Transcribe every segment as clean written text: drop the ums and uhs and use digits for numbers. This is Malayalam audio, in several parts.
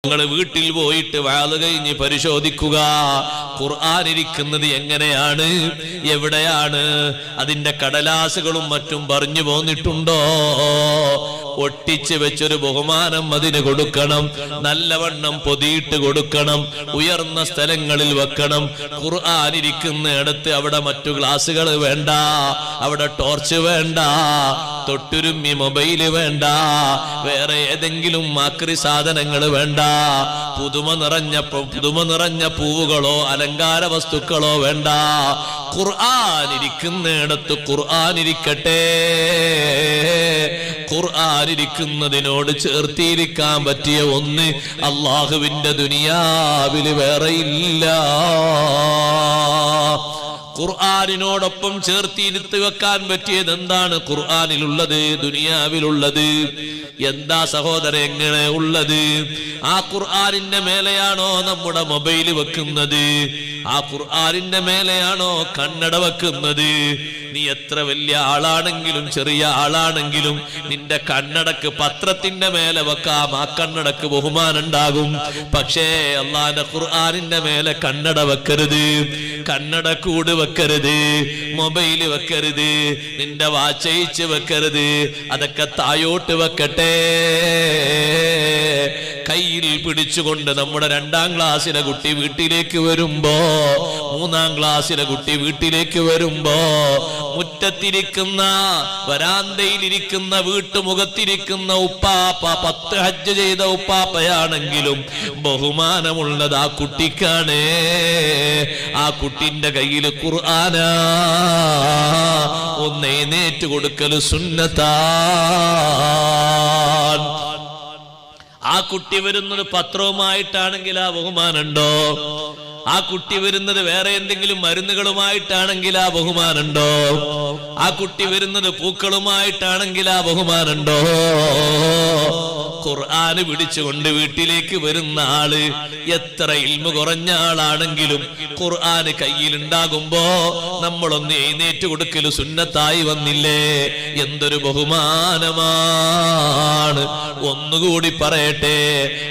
നിങ്ങൾ വീട്ടിൽ പോയിട്ട് വാള് കഴിഞ്ഞ് പരിശോധിക്കുക. ഖുർആൻ ഇരിക്കുന്നത് എങ്ങനെയാണ്, എവിടെയാണ്, അതിന്റെ കടലാസുകളും മറ്റും പറഞ്ഞു പോന്നിട്ടുണ്ടോ? ഒട്ടിച്ച് വെച്ചൊരു ബഹുമാനം അതിന് കൊടുക്കണം, നല്ലവണ്ണം പൊതിയിട്ട് കൊടുക്കണം, ഉയർന്ന സ്ഥലങ്ങളിൽ വെക്കണം. ഖുർആൻ ഇരിക്കുന്നിടത്ത് അവിടെ മറ്റു ഗ്ലാസുകൾ വേണ്ട, അവിടെ ടോർച്ച് വേണ്ട, തൊട്ടുരുമ്മി മൊബൈല് വേണ്ട, വേറെ ഏതെങ്കിലും മാക്രി സാധനങ്ങൾ വേണ്ട, പുതുമ നിറഞ്ഞ പൂവുകളോ അലങ്കാര വസ്തുക്കളോ വേണ്ട. ഖുർആൻ ഇരിക്കുന്നിടത്ത് ഖുർആൻ ഇരിക്കട്ടെ. ഖുർആൻ ഇരിക്കുന്നതിനോട് ചേർത്തിരിക്കാൻ പറ്റിയ ഒന്ന് അള്ളാഹുവിന്റെ ദുനിയാവിൽ വേറെയില്ല. ഖുർആനിനോടൊപ്പം ചേർത്തിരുത്തി വെക്കാൻ പറ്റിയത് എന്താണ്? ഖുർആനിലുള്ളത്, ദുനിയാവിലുള്ളത്. എന്താ സഹോദരൻ എങ്ങനെ ഉള്ളത്? ആ ഖുർആനിന്റെ മേലെയാണോ നമ്മുടെ മൊബൈല് വെക്കുന്നത്? ആ ഖുർആനിന്റെ മേലെയാണോ കണ്ണട വെക്കുന്നത്? നീ എത്ര വലിയ ആളാണെങ്കിലും ചെറിയ ആളാണെങ്കിലും നിന്റെ കണ്ണടക്ക് പത്രത്തിന്റെ മേലെ വെക്കാം, ആ കണ്ണടക്ക് ബഹുമാനം ഉണ്ടാകും. പക്ഷേ അല്ലാഹുവിന്റെ ഖുർആനിന്റെ മേലെ കണ്ണട വെക്കരുത്, കണ്ണട കൂട് വെക്കരുത്, മൊബൈല് വെക്കരുത്, നിന്റെ വാച്ചയിച്ച് വെക്കരുത്. അതൊക്കെ തായോട്ട് വെക്കട്ടെ. കയ്യിൽ പിടിച്ചുകൊണ്ട് നമ്മുടെ 2ാം ക്ലാസ്സിലെ കുട്ടി വീട്ടിലേക്ക് വരുമ്പോ, 3ാം ക്ലാസ്സിലെ കുട്ടി വീട്ടിലേക്ക് വരുമ്പോ, മുറ്റത്തിരിക്കുന്ന വരാന്തയിലിരിക്കുന്ന വീട്ടുമുഖത്തിരിക്കുന്ന ഉപ്പാപ്പ 10 ഹജ്ജ് ചെയ്ത ഉപ്പാപ്പയാണെങ്കിലും ബഹുമാനമുള്ളത് ആ കുട്ടിക്കാണ്. ആ കുട്ടിന്റെ കയ്യിൽ ഖുർആനാ. ഒന്ന് എഴുന്നേറ്റ് കൊടുക്കൽ സുന്നത്താ. ആ കുട്ടി വരുന്നത് പത്രവുമായിട്ടാണെങ്കിൽ ആ ബഹുമാനുണ്ടോ? ആ കുട്ടി വരുന്നത് വേറെ എന്തെങ്കിലും മരുന്നുകളുമായിട്ടാണെങ്കിൽ ആ ബഹുമാനുണ്ടോ? ആ കുട്ടി വരുന്നത് പൂക്കളുമായിട്ടാണെങ്കിൽ ആ ബഹുമാനുണ്ടോ? ഖുർആന് പിടിച്ചുകൊണ്ട് വീട്ടിലേക്ക് വരുന്ന ആള് എത്ര ഇൽമു കുറഞ്ഞ ആളാണെങ്കിലും ഖുർആന് കയ്യിലുണ്ടാകുമ്പോ നമ്മളൊന്ന് എഴുന്നേറ്റ് കൊടുക്കല് സുന്നത്തായി വന്നില്ലേ? എന്തൊരു ബഹുമാനമാണ്! ഒന്നുകൂടി പറയട്ടെ,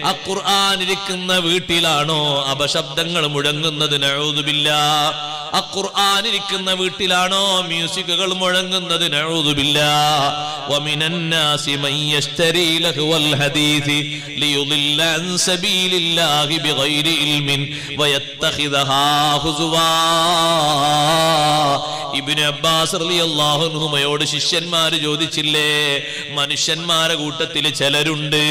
ആ ഖുർആൻ ഇരിക്കുന്ന വീട്ടിലാണോ അപശബ്ദങ്ങൾ മുഴങ്ങുന്നത്? നഊദു ബില്ലാഹ്. ആ ഖുർആൻ ഇരിക്കുന്ന വീട്ടിലാണോ മ്യൂസിക്കുകൾ മുഴങ്ങുന്നത്? നഊദു ബില്ലാഹ്. വമിനൻ നാസി മൻ യശ്തരി ലഹ്വൽ ഹദീസ് ലിയുദില്ല അൻ സബീലില്ലാഹി ബിഗൈരി ഇൽമിൻ വയത്തഖിദഹാ ഹുസുവാ. ഇബ്നു അബ്ബാസ് റളിയല്ലാഹു അൻഹുമയോട് ശിഷ്യന്മാര് ചോദിച്ചില്ലേ, മനുഷ്യന്മാരെ കൂട്ടത്തിൽ ചിലരുണ്ട്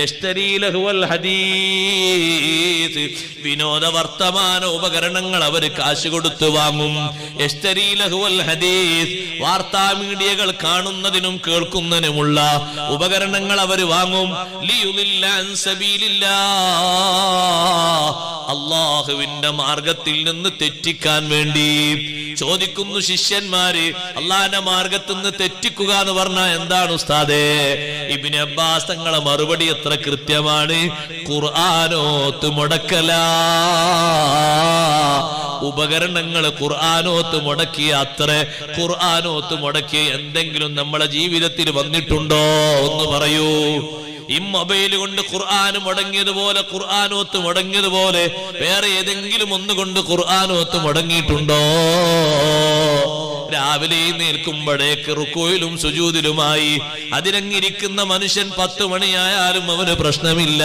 യശ്തരി ലഹ്വൽ ഹദീസ്, വിനോദ വർത്തമാന ഉപകരണങ്ങൾ അവർ കാശ് കൊടുത്ത് വാങ്ങും. യശ്തരി ലഹ്വൽ ഹദീസ്, വാർത്താ മീഡിയകൾ കാണുന്നതിനും കേൾക്കുന്നതിനുമുള്ള ഉപകരണങ്ങൾ അവർ വാങ്ങും. ലിയുദില്ല അൻ സബീലില്ലാഹ്, അല്ലാഹുവിന്റെ മാർഗത്തിൽ നിന്ന് തെറ്റിക്കാൻ വേണ്ടി. ചോദിക്കുന്നു ശിഷ്യന്മാര്, അള്ളാഹിന്റെ മാർഗത്തിൽ നിന്ന് തെറ്റിക്കുക എന്ന് പറഞ്ഞാൽ എന്താണ് ഉസ്താദേ? ഇബ്നു അബ്ബാസ് തങ്ങളെ മറുപടി എത്ര കൃത്യമാണ്. ഖുർആനോത്ത് മുടക്കലാ. ഉപകരണങ്ങൾ ഖുർആനോത്ത് മുടക്കിയ അത്ര ഖുർആനോത്ത് മുടക്കിയ എന്തെങ്കിലും നമ്മളെ ജീവിതത്തിൽ വന്നിട്ടുണ്ടോ? ഒന്ന് പറയൂ. ഈ മൊബൈൽ കൊണ്ട് ഖുർആൻ മുടങ്ങിയതുപോലെ, ഖുർആനോത്ത് മുടങ്ങിയതുപോലെ വേറെ ഏതെങ്കിലും ഒന്നുകൊണ്ട് ഖുർആനോത്ത് മുടങ്ങിയിട്ടുണ്ടോ? രാവിലെ നിൽക്കുമ്പോഴേക്ക് റുക്കൂയിലും സുജൂദിലുമായി അതിനങ്ങിരിക്കുന്ന മനുഷ്യൻ 10 മണിയായാലും അവന് പ്രശ്നമില്ല,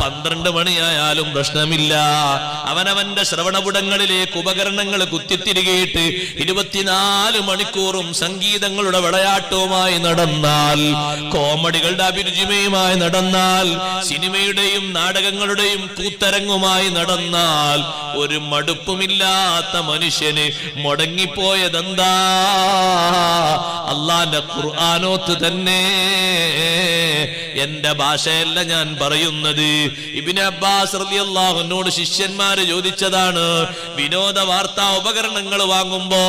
12 മണിയായാലും പ്രശ്നമില്ല. അവനവന്റെ ശ്രവണപുടങ്ങളിലേക്ക് ഉപകരണങ്ങൾ കുത്തിത്തിരികയിട്ട് 24 മണിക്കൂറും സംഗീതങ്ങളുടെ വിളയാട്ടവുമായി നടന്നാൽ, കോമഡികളുടെ അഭിരുചിമയുമായി നടന്നാൽ, സിനിമയുടെയും നാടകങ്ങളുടെയും കൂത്തരങ്ങുമായി നടന്നാൽ, ഒരു മടുപ്പുമില്ലാത്ത മനുഷ്യന് മുടങ്ങിപ്പോയതെന്താ? അല്ലാഹുവിന്റെ ഖുർആനോത്ത് തന്നെ. എന്റെ ഭാഷയല്ല ഞാൻ പറയുന്നത്. ഇബ്നു അബ്ബാസ് റളിയല്ലാഹു അൻഹുവോട് ശിഷ്യന്മാര് ചോദിച്ചതാണ്, വിനോദ വാർത്താ ഉപകരണങ്ങൾ വാങ്ങുമ്പോ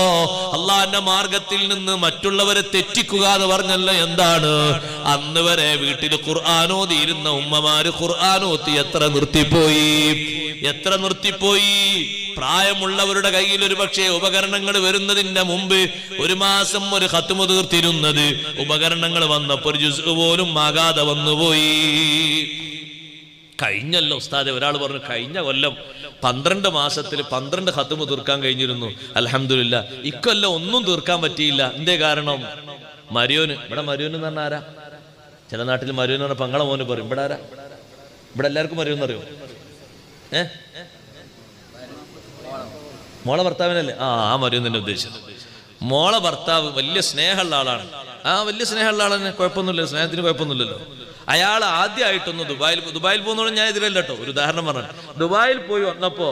അള്ളാഹിന്റെ മാർഗത്തിൽ നിന്ന് മറ്റുള്ളവരെ തെറ്റിക്കുക എന്ന് പറഞ്ഞല്ലോ, എന്താണ്? അന്ന് വരെ വീട്ടിൽ ഖുർആനോതിയിരുന്ന ഉമ്മമാര് ഖുർആനോത്തി എത്ര നിർത്തിപ്പോയി, എത്ര നിർത്തിപ്പോയി. പ്രായമുള്ളവരുടെ കയ്യിൽ ഒരു പക്ഷേ ഉപകരണങ്ങൾ വരുന്നതിന്റെ മുമ്പ് 1 മാസം ഒരു ഖത്മ് തീർത്തിരുന്നത് ഉപകരണങ്ങൾ വന്നപ്പോൾ ഒരു ജുസ് പോലും ആകാതെ വന്നുപോയി. കഴിഞ്ഞല്ലോ ഉസ്താദെ, ഒരാൾ പറഞ്ഞു കഴിഞ്ഞ കൊല്ലം 12 മാസത്തിൽ 12 ഖത്മ് തീർക്കാൻ കഴിഞ്ഞിരുന്നു. അൽഹംദുലില്ലാ. ഇക്കൊല്ലം ഒന്നും തീർക്കാൻ പറ്റിയില്ല. എന്തേ കാരണം? മരിയോന്. ഇവിടെ മരിയോന് എന്ന് പറഞ്ഞാൽ ആരാ? ചില നാട്ടിൽ മരിയോന് പറഞ്ഞ പങ്ങളെ മോന് പറയും. ഇവിടെ ആരാ? ഇവിടെ എല്ലാവർക്കും മരിയോന്ന് അറിയോ? മോളെ ഭർത്താവിനല്ലേ? ആ മരിയോന്ന് തന്നെ ഉദ്ദേശിച്ചത്. മോളെ ഭർത്താവ് വലിയ സ്നേഹമുള്ള ആളാണ്. വലിയ സ്നേഹമുള്ള ആളെന്നെ, കുഴപ്പമൊന്നുമില്ല, സ്നേഹത്തിന് കുഴപ്പമൊന്നുമില്ലല്ലോ. അയാൾ ആദ്യമായിട്ടൊന്ന് ദുബായിൽ പോകുന്നതോട് ഞാൻ ഇതിലല്ല കേട്ടോ, ഒരു ഉദാഹരണം പറഞ്ഞു. ദുബായിൽ പോയി വന്നപ്പോ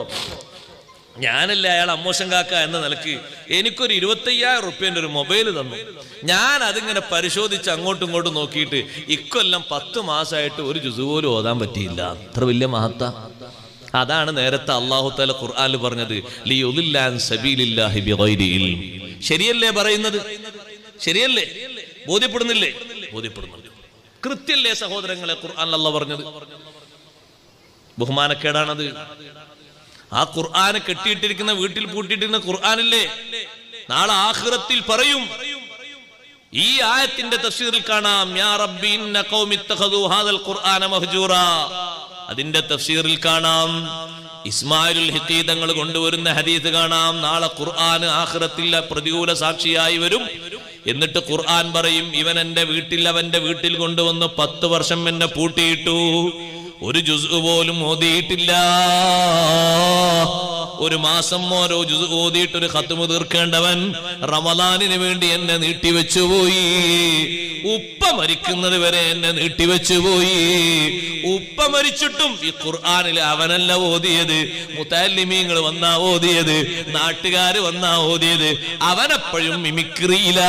ഞാനല്ലേ അയാൾ അമ്മോശൻ കാക്ക എന്ന നിലക്ക് എനിക്കൊരു 25,000 റുപ്യന്റെ ഒരു മൊബൈൽ തന്നു. ഞാൻ അതിങ്ങനെ പരിശോധിച്ച് അങ്ങോട്ടും ഇങ്ങോട്ടും നോക്കിയിട്ട് ഇക്കൊല്ലം 10 മാസമായിട്ട് ഒരു ജുസു പോലും ഓതാൻ പറ്റിയില്ല. അത്ര വലിയ മഹത്ത. അതാണ് നേരത്തെ അല്ലാഹു തആല ഖുർആനിൽ പറഞ്ഞത്, ലിയുദില്ലാൻ സബീലില്ലാഹി ബിഗൈരി ഇൽം. ശരിയല്ലേ പറയുന്നത്? ശരിയല്ലേ? ബോധ്യപ്പെടുന്നില്ലേ? ബോധ്യപ്പെടുന്നുണ്ട്. കൃത്യല്ലേ സഹോദരങ്ങളെ ഖുർആനിൽ അല്ലാഹു പറഞ്ഞത്? ബഹുമാനക്കേടാണത്. ആ ഖുർആനെ കെട്ടിയിട്ടിരിക്കുന്ന, വീട്ടിൽ പൂട്ടിയിട്ടിരുന്ന ഖുർആനില്ലേ, നാളെ ആഖിറത്തിൽ പറയും. ഈ ആയത്തിന്റെ തഫ്സീറിൽ കാണാം, യാ റബ്ബി ഇന്ന ഖൗമി ഇത്തഖദു ഹാദൽ ഖുർആന മഹ്ജൂറാ. അതിന്റെ തഫ്സീറിൽ കാണാം, ഇസ്മായിലുൽ ഹിഖി തങ്ങൾ കൊണ്ടുവരുന്ന ഹദീസ് കാണാം, നാളെ ഖുർആൻ ആഖിറത്തിൽ പ്രതികൂല സാക്ഷിയായി വരും. എന്നിട്ട് ഖുർആൻ പറയും, ഇവൻ എന്റെ വീട്ടിൽ, അവന്റെ വീട്ടിൽ കൊണ്ടുവന്ന് 10 വർഷം എന്നെ പൂട്ടിയിട്ടു, ഒരു ജുസ് പോലും ഓതിയിട്ടില്ല. ഒരു മാസം ഓരോ ജുസ് ഓതിയിട്ട് ഒരു ഖത്മ് തീർക്കേണ്ടവൻ റമദാനിന് വേണ്ടി എന്നെ നീട്ടിവെച്ചുപോയി. ഉപ്പ മരിക്കുന്നത് വരെ എന്നെ നീട്ടിവെച്ചുപോയി. ഉപ്പ മരിച്ചിട്ടും ഈ ഖുർആനിൽ അവനല്ല ഓതിയത്, മുതല്ലിമീങ്ങൾ വന്നാ ഓതിയത്, നാട്ടുകാര് വന്നാ ഓതിയത്. അവനെപ്പോഴും മിമിക്രിയില.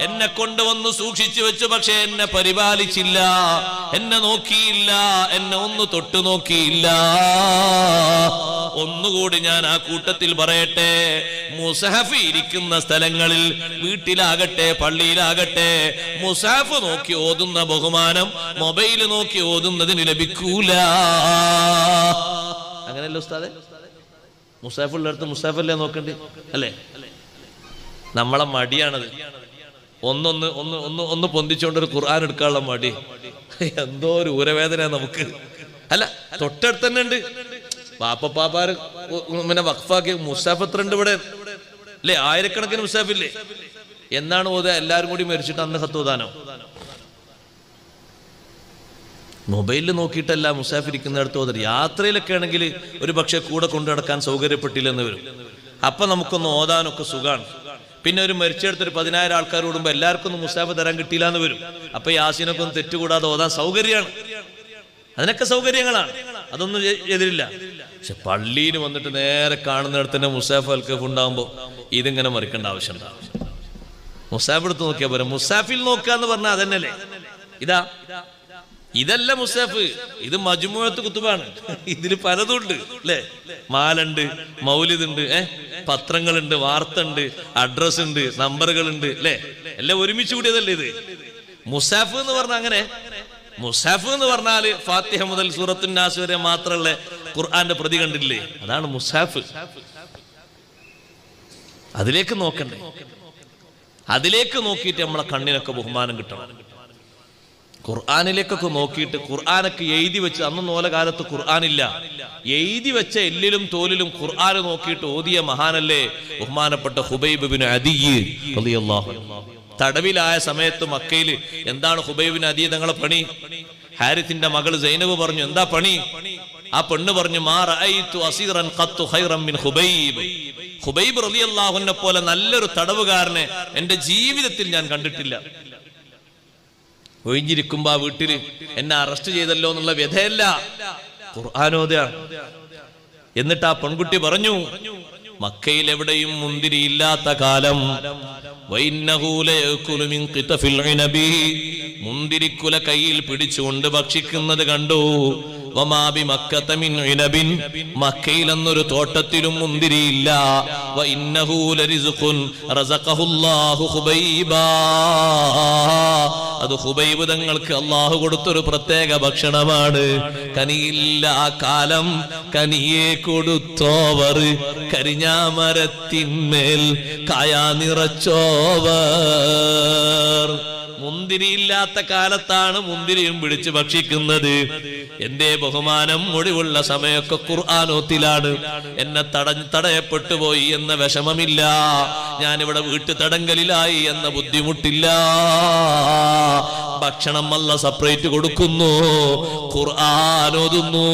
എന്നെ കൊണ്ടുവന്ന് സൂക്ഷിച്ചു വെച്ചു, പക്ഷെ എന്നെ പരിപാലിച്ചില്ല, എന്നെ നോക്കിയില്ല, എന്നെ ഒന്ന് തൊട്ടു നോക്കിയില്ല. ഒന്നുകൂടി ഞാൻ ആ കൂട്ടത്തിൽ പറയട്ടെ, മുസഹഫ് ഇരിക്കുന്ന സ്ഥലങ്ങളിൽ, വീട്ടിലാകട്ടെ പള്ളിയിലാകട്ടെ, മുസഹഫ് നോക്കി ഓതുന്ന ബഹുമാനം മൊബൈൽ നോക്കി ഓതുന്നതിന് ലഭിക്കൂല. അങ്ങനെയല്ലോ ഉസ്താദെ? മുസഹഫുള്ളടുത്ത് മുസഹഫല്ലേ നോക്കണ്ടേ? അല്ലേ? നമ്മളെ മടിയാണത്. ഒന്ന് പൊന്തിച്ചുകൊണ്ട് ഒരു ഖുർആൻ എടുക്കാനുള്ള മടി. എന്തോ ഒരു ഊരവേദന നമുക്ക്. അല്ല, തൊട്ടടുത്ത് തന്നെ ഉണ്ട്. പാപ്പാര് പിന്നെ വഖഫാക്കി മുസാഫ് എത്ര ഉണ്ട് ഇവിടെ അല്ലേ? ആയിരക്കണക്കിന് മുസാഫില്ലേ? എന്നാണ് ഓതാ? എല്ലാരും കൂടി മരിച്ചിട്ട് അന്ന് ഖത്ത് ഓതാനോ? മൊബൈലിൽ നോക്കിയിട്ടല്ല മുസാഫ് ഇരിക്കുന്നിടത്ത് ഓതർ. യാത്രയിലൊക്കെ ആണെങ്കിൽ ഒരു പക്ഷെ കൂടെ കൊണ്ടു നടക്കാൻ സൗകര്യപ്പെട്ടില്ലെന്ന് വരും. അപ്പൊ നമുക്കൊന്ന് ഓതാനൊക്കെ സുഖാണ്. പിന്നെ ഒരു മരിച്ചെടുത്തൊരു 10,000 ആൾക്കാർ കൂടുമ്പോ എല്ലാവർക്കും ഒന്നും മുസാഫ് തരാൻ കിട്ടിയില്ല എന്ന് വരും. അപ്പൊ യാസീനൊക്കെ ഒന്ന് തെറ്റുകൂടാതെ ഓതാൻ സൗകര്യമാണ്. അതിനൊക്കെ സൗകര്യങ്ങളാണ്, അതൊന്നും എതിരില്ല. പക്ഷെ പള്ളിയിൽ വന്നിട്ട് നേരെ കാണുന്നിടത്ത് തന്നെ മുസാഫ് അൽക്കഫ് ഉണ്ടാകുമ്പോ ഇതിങ്ങനെ മറിക്കേണ്ട ആവശ്യം ഉണ്ടാവും. മുസാഫ് എടുത്ത് നോക്കിയാൽ പോരാ. മുസാഫിൽ നോക്കാന്ന് പറഞ്ഞാൽ അതന്നെയല്ലേ? ഇതല്ല മുസാഫ്, ഇത് മജ്മുഅത്ത് കുത്തുബാണ്. ഇതിൽ പലതുണ്ട് അല്ലേ? മാലുണ്ട്, മൗലിദുണ്ട്, പത്രങ്ങളുണ്ട്, വാർത്ത ഉണ്ട്, അഡ്രസ് ഉണ്ട്, നമ്പറുകളുണ്ട് അല്ലേ? എല്ലാം ഒരുമിച്ച് കൂടിയതല്ലേ ഇത്? മുസാഫ് എന്ന് പറഞ്ഞാൽ അങ്ങനെ. മുസാഫ് എന്ന് പറഞ്ഞാല് ഫാത്തിഹ മുതൽ സൂറത്തുൻ നാസ് വരെ മാത്രമുള്ള ഖുർആന്റെ പ്രതി കണ്ടില്ലേ? അതാണ് മുസാഫ്. അതിലേക്ക് നോക്കണ്ടേ? അതിലേക്ക് നോക്കിയിട്ട് നമ്മളെ കണ്ണിനൊക്കെ ബഹുമാനം കിട്ടണം. ഖുർആനിലേക്കൊക്കെ നോക്കിയിട്ട് ഖുർആനൊക്കെ എഴുതി വെച്ച്, അന്നൊന്നും ഓല കാലത്ത് ഖുർആനില്ല, എഴുതി വെച്ച എല്ലിലും തോലിലും ഖുർആൻ നോക്കിയിട്ട് ഓതിയ മഹാനല്ലേ ബഹുമാനപ്പെട്ട ഹുബൈബ് ബിൻ അദിയ് റളിയല്ലാഹു അൻഹു. തടവിലായ സമയത്ത് മക്കയിൽ എന്താണ് ഹുബൈബ് ബിൻ അദിയ് തങ്ങളെ പണി? ഹാരിത്തിന്റെ മകൾ സൈനബ് പറഞ്ഞു, എന്താ പണി? ആ പെണ്ണ് പറഞ്ഞു, മാ റഅയ്തു അസീറൻ ഖത്തു ഖൈറൻ മിൻ ഹുബൈബ്. ഹുബൈബ് റളിയല്ലാഹു അൻഹു പോലെ നല്ലൊരു തടവുകാരനെ എന്റെ ജീവിതത്തിൽ ഞാൻ കണ്ടിട്ടില്ല. ഒഴിഞ്ഞിരിക്കുമ്പോ ആ വീട്ടില് എന്നെ അറസ്റ്റ് ചെയ്തല്ലോ എന്നുള്ള വ്യഥയല്ല, ഖുർആനോദയാണ്. എന്നിട്ട് ആ പെൺകുട്ടി പറഞ്ഞു, മക്കയിൽ എവിടെയും മുന്തിരി ഇല്ലാത്ത കാലം, മുന്തിരിക്കുല കയ്യിൽ പിടിച്ചുകൊണ്ട് ഭക്ഷിക്കുന്നത് കണ്ടു. മക്കയിൽ എന്നൊരു തോട്ടത്തിലും മുന്തിരിയില്ല. അത് ഹുബൈബ് തങ്ങൾക്ക് അള്ളാഹു കൊടുത്തൊരു പ്രത്യേക ഭക്ഷണമാണ്. കനിയില്ല കാലം കനിയെ കൊടുത്തോവർ, കരിഞ്ഞാമരത്തിന്മേൽ കായാ നിറച്ചോവർ. മുന്തിരിയില്ലാത്ത കാലത്താണ് മുന്തിരിയും പിടിച്ച് ഭക്ഷിക്കുന്നത്. എന്റെ ബഹുമാനം ഒഴിവുള്ള സമയമൊക്കെ ഖുർആനോത്തിലാണ്. എന്നെ തടയപ്പെട്ടു പോയി എന്ന വിഷമമില്ല, ഞാനിവിടെ വീട്ടു തടങ്കലിലായി എന്ന ബുദ്ധിമുട്ടില്ല. ഭക്ഷണം അല്ല സെപ്പറേറ്റ് കൊടുക്കുന്നു, ഖുർആൻ ഓതുന്നു.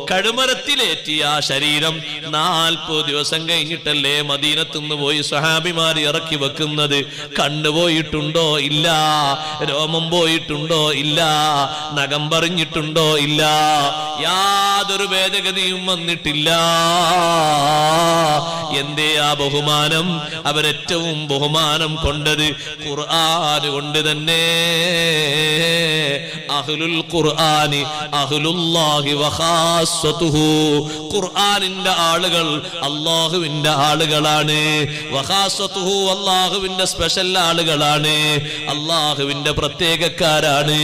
കടുമരത്തിലേറ്റിയ ആ ശരീരം 40 ദിവസം കഴിഞ്ഞിട്ടല്ലേ മദീനത്തുനിന്ന് പോയി സ്വഹാബിമാർ ഇറക്കി വെക്കുന്നത്. കണ്ണു പോയിട്ടുണ്ടോ? ഇല്ല. രോമം പോയിട്ടുണ്ടോ? ഇല്ല. നഖം പറഞ്ഞിട്ടുണ്ടോ? ഇല്ല. യാതൊരു ഭേദഗതിയും വന്നിട്ടില്ല. എന്തേ ആ ബഹുമാനം? അവരേറ്റവും ബഹുമാനം കൊണ്ടത് ഖുർആൻ കൊണ്ട് തന്നെ. അഹ്ലുൽ ഖുർആനി അഹ്ലുല്ലാഹി വഖാസ്സതുഹു. ഖുർആനിന്റെ ആളുകൾ അല്ലാഹുവിന്റെ ആളുകളാണ്. വഖാസ്സതുഹു അല്ലാഹുവിന്റെ സ്പെഷ്യൽ ആളുകളാണ്, അല്ലാഹുവിന്റെ പ്രത്യേകക്കാരാണ്.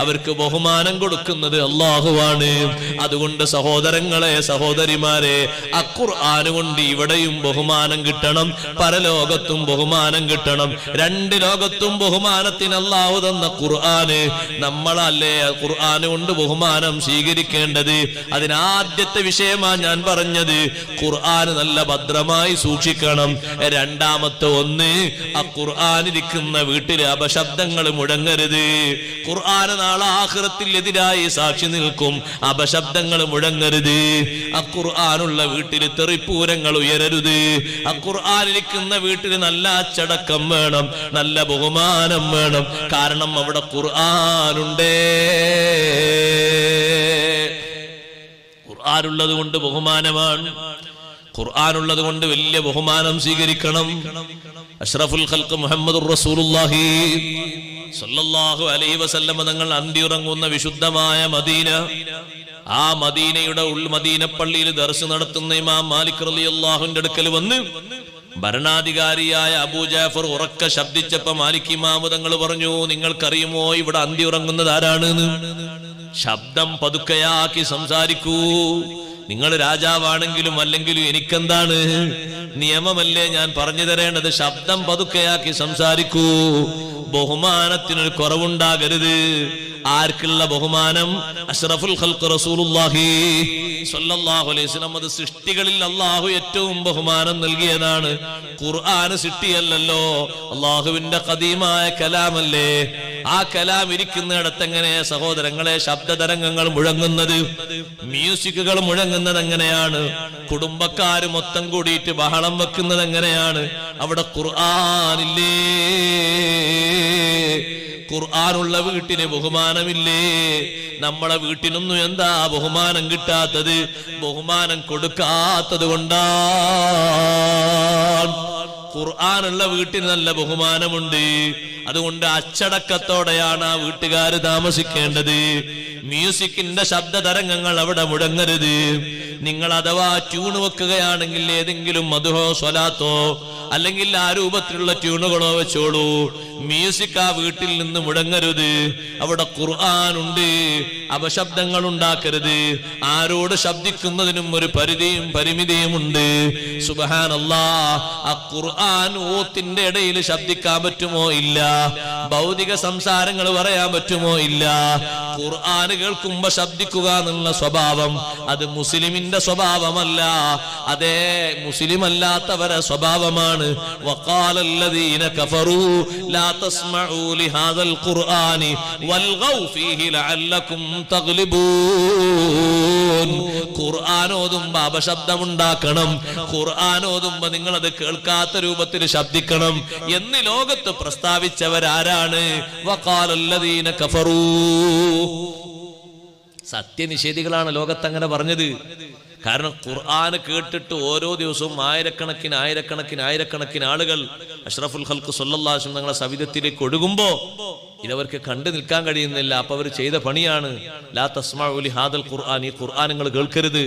അവർക്ക് ബഹുമാനം കൊടുക്കുന്നത് അല്ലാഹുവാണ്. അതുകൊണ്ട് സഹോദരങ്ങളെ, സഹോദരിമാരെ, ഖുർആൻ കൊണ്ട് ഇവിടെയും ബഹുമാനം കിട്ടണം, പരലോകത്തും ബഹുമാനം കിട്ടണം. 2 ലോകത്തും ബഹുമാനത്തിന് അല്ലാഹു തന്ന ഖുർആന് നമ്മളല്ലേ ഖുർആൻ കൊണ്ട് ബഹുമാനം സ്വീകരിക്കേണ്ടത്. അതിനാദ്യത്തെ വിഷയമാണ് ഞാൻ പറഞ്ഞത്. ഖുർആൻ നല്ല ഭദ്രമായി സൂക്ഷിക്കണം. രണ്ടാമത്തെ ഒന്ന്, ഖുർആനിരിക്കുന്ന വീട്ടിലെ അപശബ്ദങ്ങൾ മുഴങ്ങരുത്. ഖുർആൻ നാളെ ആഖിറത്തിൽ എതിരായി സാക്ഷി നിൽക്കും. അപശബ്ദങ്ങൾ മുഴങ്ങരുത്. ഖുർആനുള്ള വീട്ടിൽ തെറിപ്പൂരങ്ങൾ ഉയരരുത്. ഖുർആനിരിക്കുന്ന വീട്ടിൽ നല്ല അച്ചടക്കം വേണം, നല്ല ബഹുമാനം വേണം. കാരണം അവിടെ ഖുർആനുണ്ടേ. ഖുർആനുള്ളത് കൊണ്ട് ബഹുമാനമാണ്. ഖുർആനുള്ളത് കൊണ്ട് വലിയ ബഹുമാനം സ്വീകരിക്കണം. അഷ്റഫുൽ ഖൽഖ് മുഹമ്മദുർ റസൂലുള്ളാഹി സ്വല്ലല്ലാഹു അലൈഹി വസല്ലം തങ്ങൾ അന്തിയുറങ്ങുന്ന വിശുദ്ധമായ മദീന, ആ മദീനയുടെ മദീന പള്ളിയിൽ ദർസ് നടത്തുന്ന ഇമാം മാലിക് റളിയല്ലാഹുവിന്റെ അടുക്കൽ വന്ന് ഭരണാധികാരിയായ അബൂ ജാഫർ ഉറക്കെ ശബ്ദിച്ചപ്പോ മാലിക് ഇമാം തങ്ങൾ പറഞ്ഞു, നിങ്ങൾക്കറിയുമോ ഇവിടെ അന്തിയുറങ്ങുന്നത് ആരാണെന്ന്? ശബ്ദം പതുക്കെയാക്കി സംസാരിക്കൂ. നിങ്ങൾ രാജാവാണെങ്കിലും അല്ലെങ്കിലും എനിക്കെന്താണ്? നിയമമല്ലേ ഞാൻ പറഞ്ഞു തരേണ്ടത്? ശബ്ദം പതുക്കെയാക്കി സംസാരിക്കൂ. ബഹുമാനത്തിനൊരു കുറവുണ്ടാകരുത്. ആർക്കുള്ള ബഹുമാനം? അഷ്റഫുൽ ഖൽഖ് റസൂലുള്ളാഹി സ്വല്ലല്ലാഹു അലൈഹി വസല്ലം. അത് സൃഷ്ടികളിൽ അല്ലാഹു ഏറ്റവും ബഹുമാനം നൽകിയതാണ്. ഖുർആൻ സൃഷ്ടിയല്ലല്ലോ, അല്ലാഹുവിന്റെ ഖദീമായ കലാമല്ലേ. ആ കലാം ഇരിക്കുന്നിടത്ത് എങ്ങനെ സഹോദരങ്ങളെ ശബ്ദതരംഗങ്ങൾ മുഴങ്ങുന്നത്, മ്യൂസിക്കുകൾ മുഴങ്ങുന്നത് എങ്ങനെയാണ്? കുടുംബക്കാര് മൊത്തം കൂടിയിട്ട് ബഹളം വെക്കുന്നത് എങ്ങനെയാണ്? അവിടെ ഖുർആനില്ലേ? ഖുർആനുള്ള വീട്ടിന് ബഹുമാനമില്ലേ? നമ്മളെ വീട്ടിനൊന്നും എന്താ ബഹുമാനം കിട്ടാത്തത്? ബഹുമാനം കൊടുക്കാത്തത് കൊണ്ടാണ്. ഖുർആനുള്ള വീട്ടിന് നല്ല ബഹുമാനമുണ്ട്. അതുകൊണ്ട് അച്ചടക്കത്തോടെയാണ് ആ വീട്ടുകാര് താമസിക്കേണ്ടത്. മ്യൂസിക്കിന്റെ ശബ്ദതരംഗങ്ങൾ അവിടെ മുഴങ്ങരുത്. നിങ്ങൾ അഥവാ ട്യൂൺ വെക്കുകയാണെങ്കിൽ ഏതെങ്കിലും മദ്ഹോ സ്വലാത്തോ അല്ലെങ്കിൽ ആ രൂപത്തിലുള്ള ട്യൂണുകളോ വെച്ചോളൂ. മ്യൂസിക് ആ വീട്ടിൽ നിന്ന് മുഴങ്ങരുത്. അവിടെ ഖുർആനുണ്ട്. അപശബ്ദങ്ങൾ ഉണ്ടാക്കരുത്. ആരോട് ശബ്ദിക്കുന്നതിനും ഒരു പരിധിയും പരിമിതിയും ഉണ്ട്. സുബ്ഹാനല്ലാഹ്. ആ ഖുർആൻ ഓത്തിന്റെ ഇടയിൽ ശബ്ദിക്കാൻ പറ്റുമോ? ഇല്ല. ഭൗതിക സംസാരങ്ങൾ പറയാൻ പറ്റുമോ? ഇല്ല. ഖുർആൻ കേൾക്കുമ്പോ ശബ്ദിക്കുക എന്നുള്ള സ്വഭാവം അത് മുസ്ലിമിന്റെ സ്വഭാവമല്ല, അതേ മുസ്ലിം അല്ലാത്തവരെ സ്വഭാവമാണ്. വഖാലല്ലദീന കഫറൂ ലാ തസ്മഊ ലിഹാദൽ ഖുർആനി വൽഗൗ ഫീഹി ലഅല്ലകും തഗ്ലിബൂൻ. ഖുർആൻ ഓതുമ്പോ അപശബ്ദം ഉണ്ടാക്കണം. ഖുർആൻ ഓതുമ്പോ നിങ്ങൾ അത് കേൾക്കാത്ത രൂപത്തിൽ ശബ്ദിക്കണം എന്ന് ലോകത്ത് പ്രസ്താവിച്ചവരാരാണ്? വഖാലല്ലദീന കഫറൂ. സത്യനിഷേധികളാണ് ലോകത്ത് അങ്ങനെ പറഞ്ഞത്. കാരണം ഖുർആൻ കേട്ടിട്ട് ഓരോ ദിവസവും ആയിരക്കണക്കിന് ആളുകൾ അഷ്റഫുൽ ഖൽഖ് സ്വല്ലല്ലാഹു അലൈഹി വസല്ലം തങ്ങളെ സവിധത്തിലേക്ക് ഒഴുകുമ്പോ ഇതവർക്ക് കണ്ടു നിൽക്കാൻ കഴിയുന്നില്ല. അപ്പൊ അവർ ചെയ്ത പണിയാണ് ലാ തസ്മഉ ലിഹാദൽ ഖുർആൻ. ഈ ഖുർആൻ നിങ്ങൾ കേൾക്കരുത്.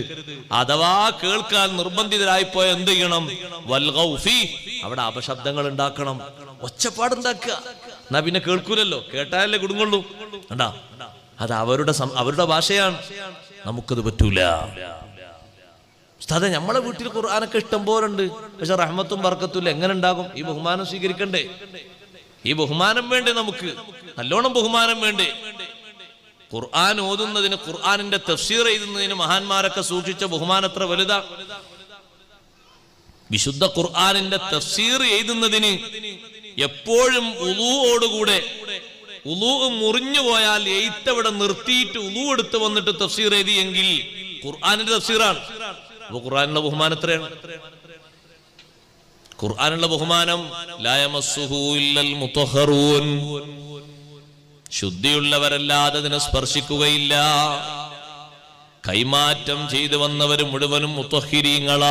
അഥവാ കേൾക്കാൻ നിർബന്ധിതരായിപ്പോയ എന്ത് ചെയ്യണം? വൽഗൗ ഫീ. അവിടെ അപശബ്ദങ്ങൾ ഉണ്ടാക്കണം, ഒച്ചപ്പാടുണ്ടാക്കുക. എന്നാ പിന്നെ കേൾക്കൂലല്ലോ, കേട്ടാലല്ലേ കുടുങ്ങുള്ളൂ. കണ്ടാ, അത് അവരുടെ ഭാഷയാണ്. നമുക്കത് പറ്റൂല. ഉസ്താദേ, നമ്മളെ വീട്ടിൽ ഖുർആനൊക്കെ ഇഷ്ടം പോലുണ്ട്, പക്ഷെ റഹ്മത്തും ബർക്കത്തും എങ്ങനെ ഉണ്ടാകും? ഈ ബഹുമാനം സ്വീകരിക്കണ്ടേ? ഈ ബഹുമാനം വേണ്ടേ നമുക്ക്? നല്ലോണം ബഹുമാനം വേണ്ടേ? ഖുർആൻ ഓതുന്നതിന്, ഖുർആനിന്റെ തഫ്സീർ എഴുതുന്നതിന് മഹാന്മാരൊക്കെ സൂക്ഷിച്ച ബഹുമാനം എത്ര വലുതാ. വിശുദ്ധ ഖുർആനിന്റെ തഫ്സീർ എഴുതുന്നതിന് എപ്പോഴും ഉളൂഓടുകൂടെ, ഉളൂ മുറിഞ്ഞു പോയാൽ എഴുത്തവിടെ നിർത്തിയിട്ട് ഉളൂ എടുത്ത് വന്നിട്ട് തഫ്സീർ എഴുതിയെങ്കിൽ ഖുർആനിന്റെ തഫ്സീറാണ്. അപ്പൊ ഖുർആനുള്ള ബഹുമാനം എത്രയാണ്? ഖുർആനുള്ള ബഹുമാനം ലാ യമസ്സുഹു ഇല്ലൽ മുതഹ്ഹറൂൻ, ശുദ്ധിയുള്ളവരല്ലാതെ അതിനെ സ്പർശിക്കുകയില്ല. കൈമാറ്റം ചെയ്തു വന്നവർ മുഴുവനും മുതഹ്ഹിരീങ്ങളാണ്.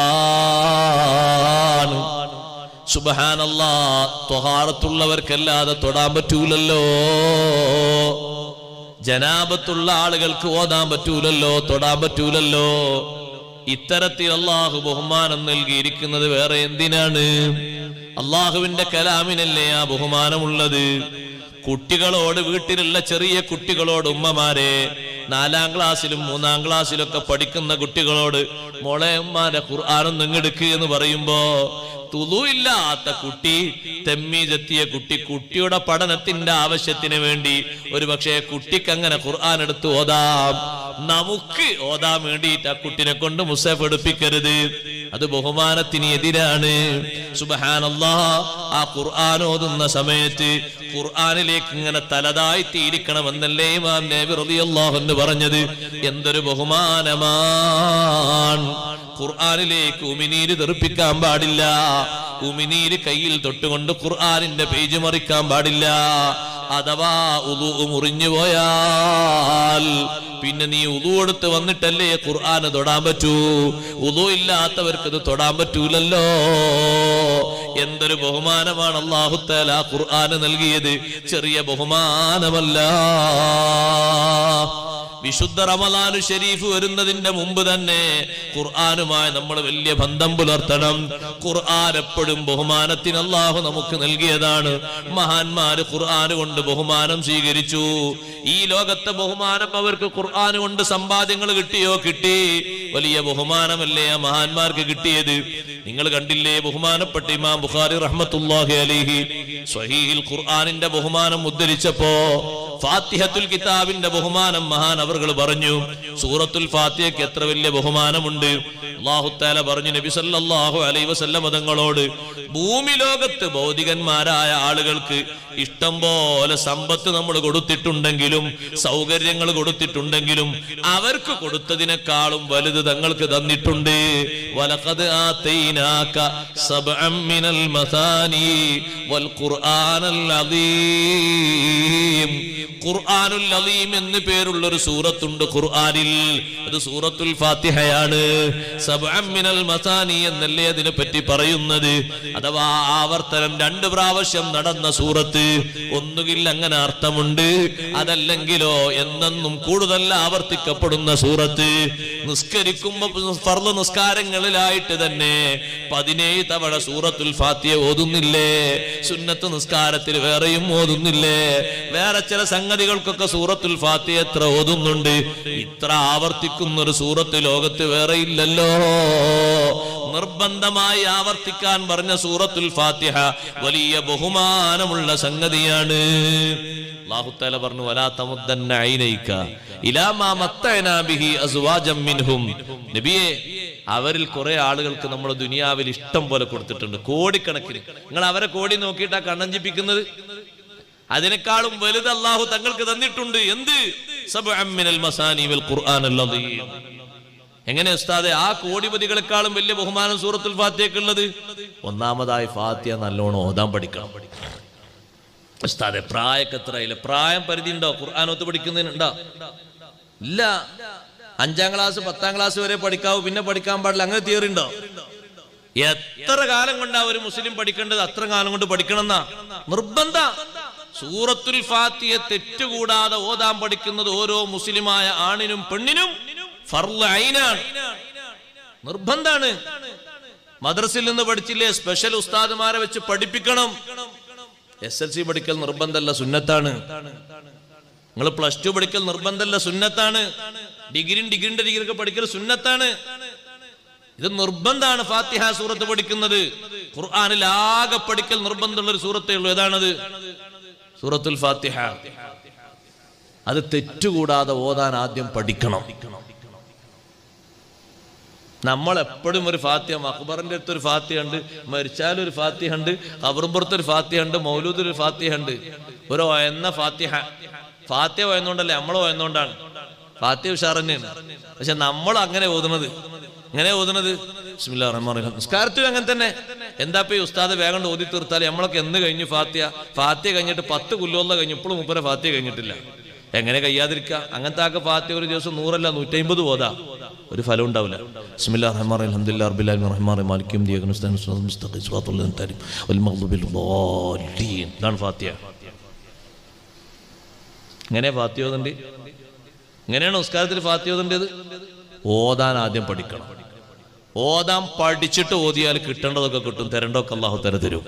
സുബ്ഹാനല്ലാഹ്, ത്വഹാറത്തുള്ളവർക്കല്ലാതെ തൊടാൻ പറ്റൂലല്ലോ. ജനാബത്തുള്ള ആളുകൾക്ക് ഓതാൻ പറ്റൂലല്ലോ, തൊടാൻ പറ്റൂലല്ലോ. ഇത്തരത്തിൽ അള്ളാഹു ബഹുമാനം നൽകിയിരിക്കുന്നത് വേറെ എന്തിനാണ്? അള്ളാഹുവിന്റെ കലാമിനല്ലേ ആ ബഹുമാനമുള്ളത്. കുട്ടികളോട്, വീട്ടിലുള്ള ചെറിയ കുട്ടികളോട്, ഉമ്മമാരെ, 4ാം ക്ലാസ്സിലും 3ാം ക്ലാസ്സിലൊക്കെ പഠിക്കുന്ന കുട്ടികളോട് മോളെ ഉമ്മാന്റെ ഖുർആനൊന്ന് ഇങ്ങെടുക്ക് എന്ന് പറയുമ്പോ തുളു ഇല്ലാത്ത കുട്ടി, തെമ്മീജെത്തിയ കുട്ടി, കുട്ടിയുടെ പഠനത്തിന്റെ ആവശ്യത്തിന് വേണ്ടി ഒരു പക്ഷേ കുട്ടിക്ക് അങ്ങനെ ഖുർആൻ എടുത്ത് ഓതാം. നമുക്ക് ഓതാൻ വേണ്ടിയിട്ട് ആ കുട്ടിനെ കൊണ്ട് മുസഹഫ് എടുപ്പിക്കരുത്. അത് ബഹുമാനത്തിന് എതിരാണ്. സുബ്ഹാനല്ലാഹ്, ആ ഖുർആൻ ഓതുന്ന സമയത്ത് ഖുർആനിലേക്ക് ഇങ്ങനെ തലതായിത്തിയിരിക്കണമെന്നല്ലേ ഇമാം നബി റളിയല്ലാഹു അൻഹു പറഞ്ഞത്. എന്തൊരു ബഹുമാനമാണ്! ഖുർആനിലേക്ക് ഉമിനീര് തെറിപ്പിക്കാൻ പാടില്ല. ഉമിനീര് കയ്യിൽ തൊട്ടുകൊണ്ട് ഖുർആനിന്റെ പേജ് മറിക്കാൻ പാടില്ല. അഥവാ ഉളൂ മുറിഞ്ഞു പോയാൽ പിന്നെ നീ ഉളൂ എടുത്ത് വന്നിട്ടല്ലേ ഖുർആന് തൊടാൻ പറ്റൂ. ഉളൂ ഇല്ലാത്തവർക്ക് ഇത് തൊടാൻ പറ്റൂലല്ലോ. എന്തൊരു ബഹുമാനമാണ് അല്ലാഹു തആല ഖുർആന് നൽകിയത്. ചെറിയ ബഹുമാനമല്ല. വിശുദ്ധ റമളാനു ശരീഫ് വരുന്നതിന്റെ മുമ്പ് തന്നെ ഖുർആനുമായി നമ്മൾ വലിയ ബന്ധം പുലർത്തണം. ഖുർആൻ എപ്പോഴും ബഹുമാനത്തിന് അല്ലാഹു നമുക്ക് നൽകിയതാണ്. മഹാന്മാര് ഖുർആൻ കൊണ്ട് ബഹുമാനം സ്വീകരിച്ചു. ഈ ലോകത്തെ ബഹുമാനം അവർക്ക് ഖുർആൻ കൊണ്ട് സമ്പാദ്യങ്ങൾ കിട്ടിയോ? കിട്ടി. വലിയ ബഹുമാനമല്ലേ ആ മഹാന്മാർക്ക് കിട്ടിയത്. നിങ്ങൾ കണ്ടില്ലേ, ബഹുമാനപ്പെട്ട ഇമാം ബുഖാരി റഹ്മത്തുള്ളാഹി അലൈഹി സ്വഹീഹുൽ ഖുർആനിന്റെ ബഹുമാനം ഉദ്ധരിച്ചപ്പോ ഫാത്തിഹത്തുൽ കിതാബിന്റെ ബഹുമാനം മഹാൻ അവർകൾ പറഞ്ഞു. സൂറത്തുൽ ഫാത്തിഹയ്ക്ക് എത്ര വലിയ ബഹുമാനമുണ്ട്. അല്ലാഹു തആല പറഞ്ഞു നബി സല്ലല്ലാഹു അലൈഹി വസല്ലം തങ്ങളോട്, ഭൂമി ലോകത്ത് ഭൗതികന്മാരായ ആളുകൾക്ക് ഇഷ്ടം പോലെ സമ്പത്ത് നമ്മൾ കൊടുത്തിട്ടുണ്ടെങ്കിലും, സൗകര്യങ്ങൾ കൊടുത്തിട്ടുണ്ടെങ്കിലും, അവർക്ക് കൊടുത്തതിനേക്കാളും വലുത് തങ്ങൾക്ക് തന്നിട്ടുണ്ട്. വലഖദ് ആതൈനാക സബ്അൻ മിനൽ മസാനി വൽ ഖുർആനൽ അദീം. ഖുർആനുൽ അദീം എന്ന് പേരുള്ള ഒരു സൂറത്തുണ്ട് ഖുർആനിൽ. അത് സൂറത്തുൽ ഫാത്തിഹയാണ്. സബ്അൻ മിനൽ മസാനി എന്നല്ലേ അതിനെ പറ്റി പറയുന്നത്. അഥവാ ആവർത്തനം 2 പ്രാവശ്യം നടന്ന സൂറത്ത്. ഒന്നുകിൽ അങ്ങനെ അർത്ഥമുണ്ട്, അതല്ലെങ്കിലോ എന്നെന്നും കൂടുതൽ ആവർത്തിക്കപ്പെടുന്ന സൂറത്ത്. നിസ്കരിക്കുമ്പോ ഫർള് നിസ്കാരങ്ങളിലായിട്ട് തന്നെ 17 തവണ സൂറത്തുൽ ഫാത്തിഹ ഓതുന്നില്ലേ? സുന്നത്ത് നിസ്കാരത്തിൽ വേറെയും ഓതുന്നില്ലേ? വേറെ ചില സംഗതികൾക്കൊക്കെ സൂറത്തുൽ ഫാത്തിഹ എത്ര ഓതുന്നുണ്ട്. ഇത്ര ആവർത്തിക്കുന്ന ഒരു സൂറത്ത് ലോകത്ത് വേറെ ഇല്ലല്ലോ. നിർബന്ധമായി ആവർത്തിക്കാൻ പറഞ്ഞ സൂറത്തുൽ ഫാത്തിഹ വലിയ ബഹുമാനമുള്ള സംഗതിയാണ്. അല്ലാഹു തആല പറഞ്ഞു, വലാ തമുദ്ദന്ന ഐനൈക ഇലാ മാ മത്തഅനാ ബിഹി അസ്വാജം മിൻഹും. നബിയേ, അവരിൽ കുറെ ആളുകൾക്ക് നമ്മൾ ദുനിയാവിൽ ഇഷ്ടം പോലെ കൊടുത്തിട്ടുണ്ട്, കോടിക്കണക്കിന്. നിങ്ങൾ അവരെ കോടി നോക്കിയിട്ടാ കണ്ണഞ്ചിപ്പിക്കുന്നത്? അതിനേക്കാളും വലുത് അല്ലാഹു തങ്ങൾക്ക് തന്നിട്ടുണ്ട്. എന്ത്? സബ്അൻ മിനൽ മസാനി വൽ ഖുർആനൽ അദീം. എങ്ങനെ ഉസ്താദെ ആ കോടിപതികളെക്കാളും വലിയ ബഹുമാനം സൂറത്തുൽ ഫാത്തിഹയ്ക്കുള്ളത്? ഒന്നാമതായി ഫാത്തിഹ നല്ലോണം ഓതാൻ പഠിക്കണം. ഉസ്താദെ പ്രായമൊക്കെ എത്രയില്ല? പ്രായം പരിധി ഉണ്ടോ ഖുർആനോത്ത് പഠിക്കുന്നതിനുണ്ടോ? ഇല്ല. 5ാം ക്ലാസ് 10ാം ക്ലാസ് വരെ പഠിക്കാവൂ, പിന്നെ പഠിക്കാൻ പാടില്ല. അങ്ങനെ തിയറി ഉണ്ടോ? എത്ര കാലം കൊണ്ടാ ഒരു മുസ്ലിം പഠിക്കേണ്ടത് അത്ര കാലം കൊണ്ട് പഠിക്കണം എന്നാ നിർബന്ധ. സൂറത്തുൽ ഫാത്തിഹ തെറ്റുകൂടാതെ ഓതാൻ പഠിക്കുന്നത് ഓരോ മുസ്ലിമായ ആണിനും പെണ്ണിനും ഫർള് ഐനാണ്, നിർബന്ധാണ്. മദ്രസയിൽ നിന്ന് പഠിച്ചില്ലേ? സ്പെഷ്യൽ ഉസ്താദുമാരെ വെച്ച് പഠിപ്പിക്കണം. SLC പഠിക്കൽ നിർബന്ധമല്ല, സുന്നത്താണ്. നിങ്ങൾ +2 പഠിക്കൽ നിർബന്ധമല്ല, സുന്നത്താണ്. ഡിഗ്രിന്റെ ഡിഗ്രിയൊക്കെ പഠിക്കൽ സുന്നത്താണ്. ഇത് നിർബന്ധമാണ്. ഫാത്തിഹ സൂറത്ത് പഠിക്കുന്നത് ഖുർആനിൽ ആകെ പഠിക്കൽ നിർബന്ധമുള്ള ഒരു സൂറത്തേ ഉള്ളൂ. ഏതാണത്? സൂറത്തുൽ ഫാത്തിഹ. അത് തെറ്റുകൂടാതെ ഓതാൻ ആദ്യം പഠിക്കണം. നമ്മളെപ്പോഴും ഒരു ഫാത്തിഹ, അക്ബറിന്റെ അടുത്തൊരു ഫാത്തിഹ ഉണ്ട്, മരിച്ചാലൊരു ഫാത്തിഹ ഉണ്ട്, ഖബറുമ്പുറത്തൊരു ഫാത്തിഹ ഉണ്ട്, മൗലൂദിലൊരു ഫാത്തിഹ ഉണ്ട്. ഒരു ഒയന്ന ഫാത്തിഹ. ഫാത്തിഹ ഒയന്നുകൊണ്ടല്ലേ, നമ്മൾ ഒയന്നുകൊണ്ടാണ്. ഫാത്തിഹ ഉഷാർ തന്നെയാണ്. പക്ഷെ നമ്മൾ അങ്ങനെ ഓതുന്നത്, ബിസ്മില്ലാഹിർ റഹ്മാനിർ റഹീം. നിസ്കാരത്തിലും അങ്ങനെ തന്നെ. എന്താ ഈ ഉസ്താദ് വേഗം ഓതി തീർത്താൽ നമ്മളൊക്കെ എന്ന് കഴിഞ്ഞു ഫാത്തിഹ കഴിഞ്ഞിട്ട് 10 കുല്ലോല്ല കഴിഞ്ഞു, ഇപ്പോഴും മുപ്പര ഫാത്തിഹ കഴിഞ്ഞിട്ടില്ല. എങ്ങനെ കഴിയാതിരിക്കുക? അങ്ങനത്തെ ആക്കെ ഫാത്തിഹ ഒരു ദിവസം 100 അല്ല 150 ഓതാ, ഒരു ഫലം ഉണ്ടാവില്ല. ബിസ്മില്ലാഹിർ റഹ്മാനിർ റഹീം അൽഹംദുലില്ലാഹി റബ്ബിൽ ആലമീൻ റഹ്മാനിർ മാലികി യൗമിദ്ദീൻ ഇയ്യാക നസ്തഈൻ ഇഹ്ദിനസ് മുസ്തഖീം സിറാത്തൽ ലദീന വൽ മഗ്ദൂബിൽ ളാലീൻ. ഇതാണ് ഫാത്തിഹ. ഇങ്ങനെ ഫാത്തിഹ ഓതണ്ടേ? ഇങ്ങനെയാണ് നിസ്കാരത്തിൽ ഫാത്തിഹ ഓതേണ്ടത്. ഓതാൻ ആദ്യം പഠിക്കണം. ഓതാൻ പഠിച്ചിട്ട് ഓതിയാൽ കിട്ടേണ്ടതൊക്കെ കിട്ടും, തരേണ്ടതൊക്കെ അല്ലാഹു തആല തരും.